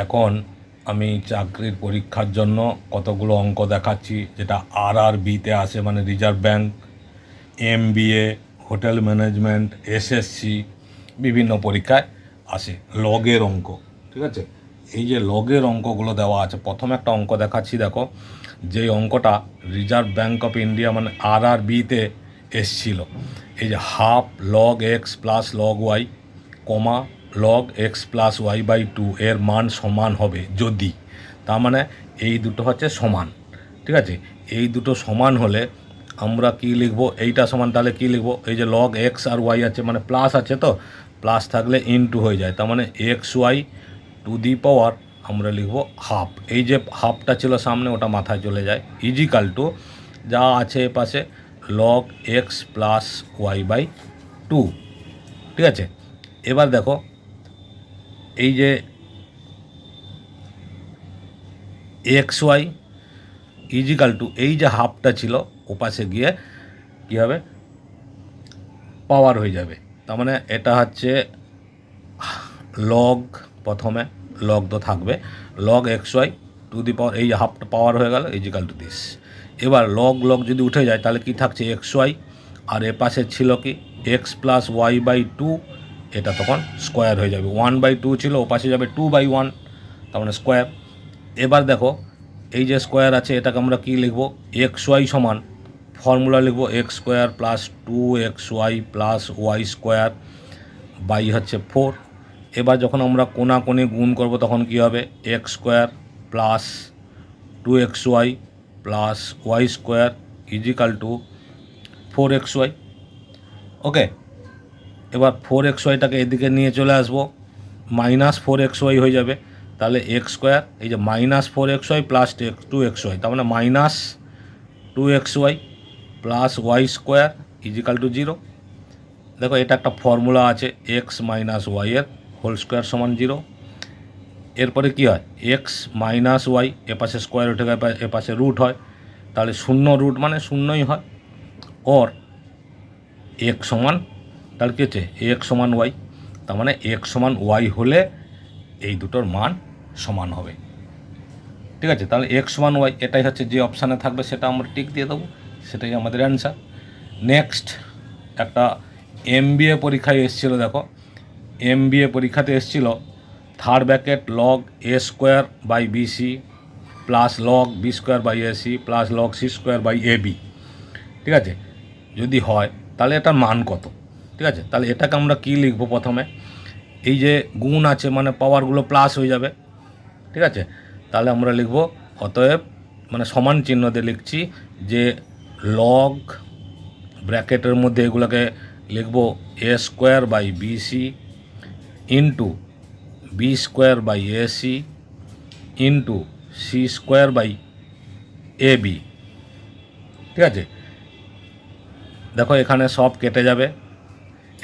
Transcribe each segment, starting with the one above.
এখন আমি চাকরির পরীক্ষার জন্য কতগুলো অঙ্ক দেখাচ্ছি, যেটা RRBতে আসে, মানে reserve bank, MBA, hotel management, SSC, বিভিন্ন পরীক্ষায় আসে লগের অঙ্ক। ঠিক আছে, এই যে লগের অঙ্কগুলো দেওয়া আছে, প্রথমে একটা অঙ্ক দেখাচ্ছি। দেখো, যেই অঙ্কটা রিজার্ভ ব্যাঙ্ক অফ ইন্ডিয়া মানে RRBতে এসছিল, এই যে half log x plus log y comma log x plus y by two এর মান সমান হবে যদি, তার মানে এই দুটো হচ্ছে সমান। ঠিক আছে, এই দুটো সমান হলে আমরা কি লিখব? এইটা সমান, তাহলে কি লিখব? এই যে লগ এক্স আর ওয়াই আছে, মানে প্লাস আছে, তো প্লাস থাকলে ইনটু হয়ে যায়, তার মানে এক্স ওয়াই টু দি পাওয়ার আমরা লিখব হাফ। এই যে হাফটা ছিল সামনে, ওটা মাথায় চলে যায়, ইজিক্যাল টু যা আছে এ পাশে log x plus y by two. ঠিক আছে, এবার দেখো, এই যে এক্স ওয়াই ইজিক্যাল টু এই যে হাফটা ছিল ওপাশে গিয়ে কী হবে? পাওয়ার হয়ে যাবে। তার মানে এটা হচ্ছে লগ, প্রথমে লগ তো থাকবে, log x y to the power, এই হাফটা পাওয়ার হয়ে গেল ইজিক্যাল টু দিস। এবার লগ লগ যদি উঠে যায় তাহলে কি থাকছে? এক্স ওয়াই, আর এ পাশে ছিল কি x plus y by two, এটা তখন স্কোয়ার হয়ে যাবে। 1/2 ছিল, ও পাশে যাবে 2/1, তার মানে স্কোয়ার। এবার দেখো, এই যে স্কোয়ার আছে এটাকে আমরা কি লিখব? এক্স ওয়াই সমান, ফর্মুলা লিখব x square plus 2xy plus y square by হচ্ছে 4। এবার যখন আমরা কোণাকোণি গুণ করব তখন কি হবে? X square plus 2xy plus y square is equal to 4xy। Okay, এবার 4xyটাকে এদিকে নিয়ে চলে আসবো, মাইনাস 4xy হয়ে যাবে, তাহলে এক্স স্কোয়ার, এই যে মাইনাস 4xy প্লাস 2xy, তার মানে minus 2xy plus y square is equal to 0। দেখো, এটা একটা ফর্মুলা আছে, এক্স মাইনাস ওয়াইয়ের হোল স্কোয়ার সমান 0। এরপরে কী হয়? এক্স মাইনাস ওয়াই, এপাশে স্কোয়ার উঠে গেলে এপাশে রুট হয়, তাহলে শূন্য রুট মানে শূন্যই হয়। ওর এক্স সমান, তাহলে কী হচ্ছে? এক্স সমান ওয়াই, তার মানে এক্স সমান ওয়াই হলে এই দুটোর মান সমান হবে। ঠিক আছে, তাহলে এক্স সমান ওয়াই, এটাই হচ্ছে যে অপশানে থাকবে সেটা আমরা টিক দিয়ে দেবো, সেটাই আমাদের অ্যান্সার। নেক্সট একটা MBA পরীক্ষায় এসেছিল। দেখো, MBA পরীক্ষাতে এসেছিল third bracket log a square by bc plus log b square by ac plus log c square by ab. ঠিক আছে, যদি হয় তাহলে এটার মান কত? ঠিক আছে, তাহলে এটাকে আমরা কী লিখব? প্রথমে এই যে গুণ আছে মানে পাওয়ারগুলো প্লাস হয়ে যাবে। ঠিক আছে, তাহলে আমরা লিখব অতএব, মানে সমান চিহ্ন দিয়ে লিখছি যে লগ ব্র্যাকেটের মধ্যে এগুলোকে লিখব a square by bc into b square by ac into c square by ab. ঠিক আছে, দেখো এখানে সব কেটে যাবে,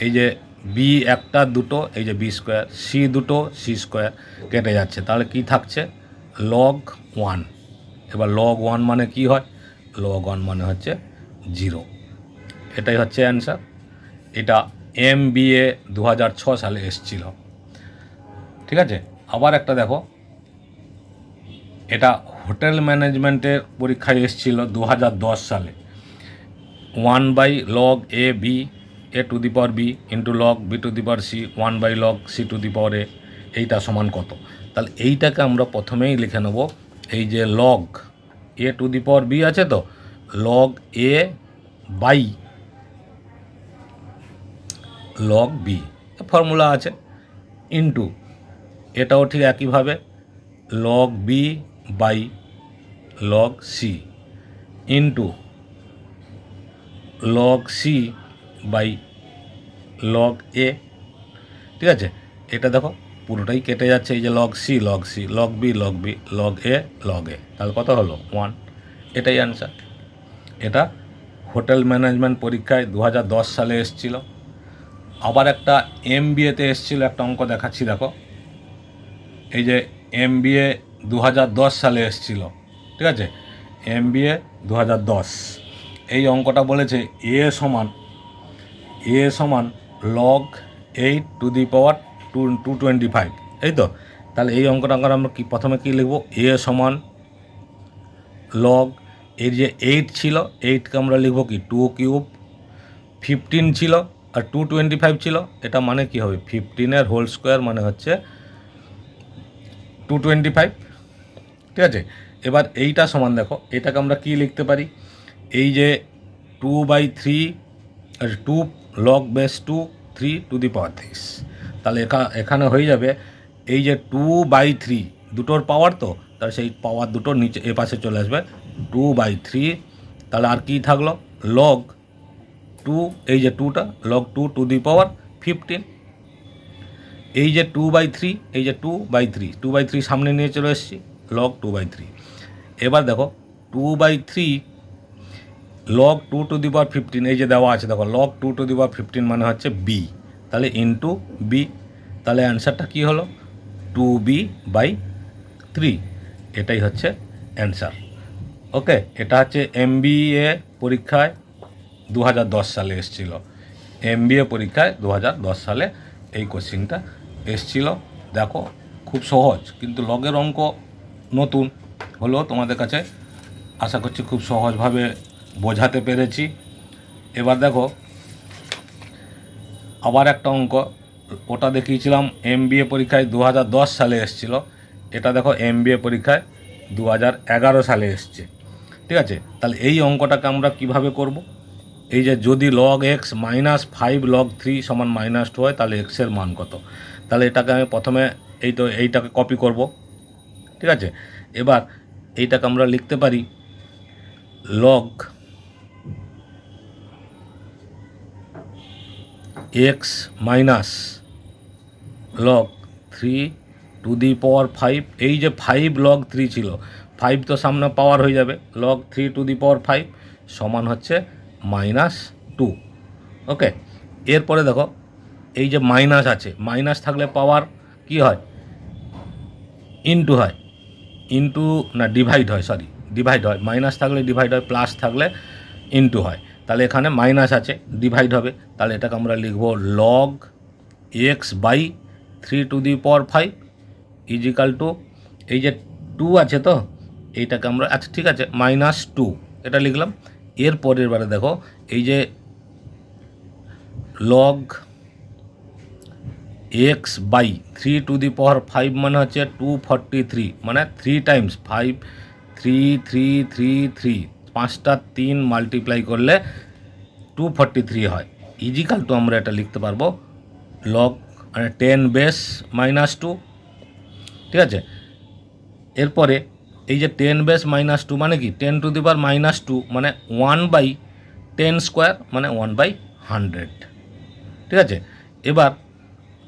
এই যে বি একটা দুটো, এই যে বি স্কোয়ার, সি দুটো, সি স্কোয়ার কেটে যাচ্ছে, তাহলে কি থাকছে? লগ 1। এবার লগ 1 মানে কি হয়? লগ 1 মানে হচ্ছে 0। এটাই হচ্ছে অ্যান্সার। এটা MBA 2006 সালে এসছিল। ঠিক আছে, আবার একটা দেখো, এটা হোটেল ম্যানেজমেন্টের পরীক্ষায় এসছিল 2010 সালে। 1/log a b a to the power b into log b to the power c 1/log c to the power a, এইটা সমান কত? তাহলে এইটাকে আমরা প্রথমেই লিখে নেব, এই যে log a to the power b আছে, তো log a by log b formula আছে, ইন্টু এটাও ঠিক একইভাবে log b by log c into log c by log a. ঠিক আছে, এটা দেখো পুরোটাই কেটে যাচ্ছে, এই যে log c log c, log b log b, log a log a, তাহলে কত হলো? 1। এটাই অ্যান্সার। এটা হোটেল ম্যানেজমেন্ট পরীক্ষায় 2010 সালে এসেছিল। আবার একটা MBAতে এসেছিল, একটা অঙ্ক দেখাচ্ছি। দেখো, এই যে MBA 2010 সালে এসেছিল। ঠিক আছে, MBA 2010, এই অঙ্কটা বলেছে এ সমান লগ 8 টু দি পাওয়ার 225। এই তো তাহলে এই অঙ্কটা আমরা কি প্রথমে কি লিখব, এ সমান লগ এর যে 8 ছিল 8কে আমরা লিখব কি 2 কিউব, 15 ছিল আর 225 ছিল, এটা মানে কি হবে 15 হোল স্কোয়ার মানে হচ্ছে 225, ঠিক আছে। এবার এইটা সমান দেখো, এটাকে আমরা কি লিখতে পারি, এই যে 2/3 2 লগ বেস 2 3 টু দি পাওয়ার 3, তাহলে এখানে হয়ে যাবে এই যে 2/3 দুটোর পাওয়ার, তো তাহলে সেই পাওয়ার দুটো নিচে এ পাশে চলে আসবে 2/3, তাহলে আর কি থাকলো লগ 2, এই যে 2টা লগ 2 টু দি পাওয়ার 15, এই যে 2/3 এই যে 2/3 সামনে নিয়ে চলে এসেছি লগ 2/3। এবার দেখো 2/3 লগ 2 টু দি পাওয়ার 15, এই যে দেওয়া আছে দেখো লগ 2 টু দি পাওয়ার 15 মানে হচ্ছে বি, তাহলে ইন্টু বি, তাহলে অ্যান্সারটা কী হলো 2b/3, এটাই হচ্ছে অ্যান্সার। ওকে, এটা হচ্ছে MBA পরীক্ষায় 2010 সালে এসেছিলো, MBA পরীক্ষায় 2010 সালে এই কোশ্চিনটা এসেছিল। দেখো খুব সহজ, কিন্তু লগের অঙ্ক নতুন হলেও তোমাদের কাছে আশা করছি খুব সহজভাবে বোঝাতে পেরেছি। এবার দেখো আবার একটা অঙ্ক, ওটা দেখিয়েছিলাম MBA পরীক্ষায় 2010 সালে এসেছিলো, এটা দেখো MBA পরীক্ষায় 2011 সালে এসছে, ঠিক আছে। তাহলে এই অঙ্কটাকে আমরা কিভাবে করব, এই যে যদি লগ এক্স -5 লগ 3 সমান -2 হয় তাহলে এক্সের মান কত, তাহলে এটাকে আমি প্রথমে এইটাকে কপি করব, ঠিক আছে। এবার এইটাকে আমরা লিখতে পারি log x minus log 3 to the power 5, এই যে 5 লগ 3 ছিল, 5 তো সামনে পাওয়ার হয়ে যাবে, লগ 3 টু দি পাওয়ার 5 সমান হচ্ছে -2। ওকে, এরপরে দেখো এই যে মাইনাস আছে, মাইনাস থাকলে পাওয়ার কি হয় ইনটু হয়, ইনটু না ডিভাইড হয়, সরি ডিভাইড হয়, মাইনাস থাকলে ডিভাইড হয়, প্লাস থাকলে ইনটু হয়, তাহলে এখানে মাইনাস আছে ডিভাইড হবে, তাহলে এটাকে আমরা লিখব log x/3 to the power 5 is equal to, এই যে 2 আছে তো এইটাকে আমরা, আচ্ছা ঠিক আছে -2 এটা লিখলাম। এর পরের বারে দেখো এই যে log x/3 to the power 5 মানে হচ্ছে 243, মানে 3 টাইমস 5 3 3 3 3 5টা 3 মাল্টিপ্লাই করলে 243 হয়, ইজিক্যাল টু আমরা এটা লিখতে পারবো লগ 10 বেস -2, ঠিক আছে। এরপরে এই যে 10 বেস -2 মানে কি 10 টু দি পাওয়ার -2 মানে 1/10 স্কোয়ার মানে 1/100, ঠিক আছে। এবার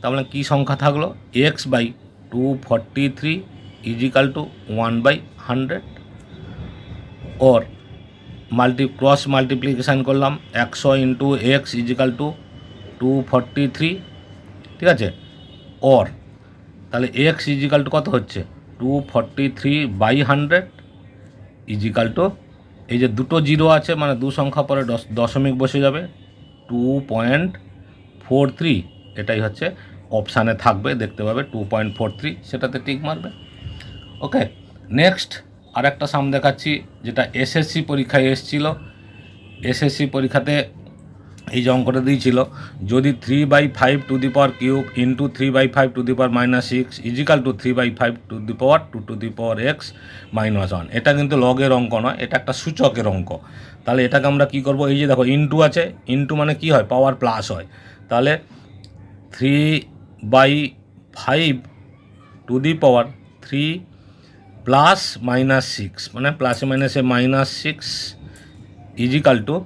তাহলে কী সংখ্যা থাকলো x/243 ইজিক্যাল টু 1/100, ওর ক্রস মাল্টিপ্লিকেশান করলাম 100 ইন্টু এক্স ইজিক্যাল টু 243, ঠিক আছে। ওর তাহলে এক্স ইজিক্যাল টু কত হচ্ছে 243/100 ইজিক্যাল টু, এই যে দুটো জিরো আছে মানে দু সংখ্যা পরে দশমিক বসে যাবে 2.43, এটাই হচ্ছে অপশানে থাকবে, দেখতে পাবে 2.43, সেটাতে টিক মারবে। ওকে, নেক্সট আর একটা সাম দেখাচ্ছি, যেটা SSC পরীক্ষায় এসেছিলো। SSC পরীক্ষাতে এই যে অঙ্কটা দিয়েছিল, যদি 3/5 to the power cube into 3/5 to the power -6 is equal to 3/5 to the power 2 to the power x -1, এটা কিন্তু লগের অঙ্ক নয়, এটা একটা সূচকের অঙ্ক। তাহলে এটাকে আমরা কি করব, এই যে দেখো ইন্টু আছে, ইন্টু মানে কি হয় পাওয়ার প্লাস হয়, তাহলে 3/5 টু দি পাওয়ার 3 প্লাস -6 মানে প্লাসে মাইনাসে -6 is equal to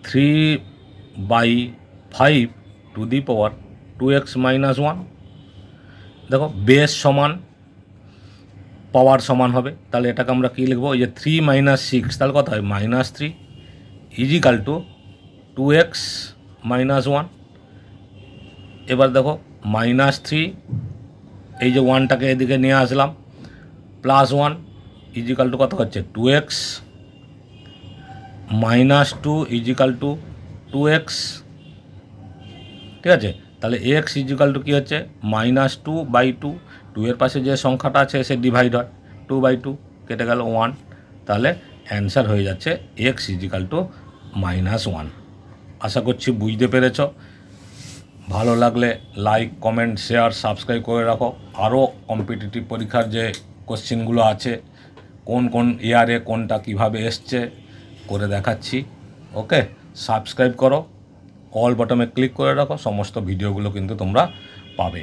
3/5 to the power 2x -1। দেখো বেস সমান পাওয়ার সমান হবে, তাহলে এটাকে আমরা কী লিখবো, এই যে 3 - 6 তাহলে কত হয় -3 ইজিক্যাল টু 2x -1। এবার দেখো -3, এই যে 1টাকে এদিকে নিয়ে আসলাম, +1 ইজিক্যাল টু কত হচ্ছে 2x -2 ইজিক্যাল টু 2x, ঠিক আছে। তাহলে x ইজিক্যাল টু কী হচ্ছে -2/2, টু এর পাশে যে সংখ্যাটা আছে সে ডিভাইড হয়, 2/2 কেটে গেল 1, তাহলে অ্যান্সার হয়ে যাচ্ছে এক্স ইজিক্যাল টু -1। আশা করছি বুঝতে পেরেছ। ভালো লাগলে লাইক, কমেন্ট, শেয়ার, সাবস্ক্রাইব করে রাখো। আরও কম্পিটিটিভ পরীক্ষার যে কোশ্চেনগুলো আছে, কোন কোন ইয়ারে কোনটা কিভাবে এসছে করে দেখাচ্ছি। ওকে, সাবস্ক্রাইব করো, অল বটমে ক্লিক করে রাখো, সমস্ত ভিডিওগুলো কিন্তু তোমরা পাবে।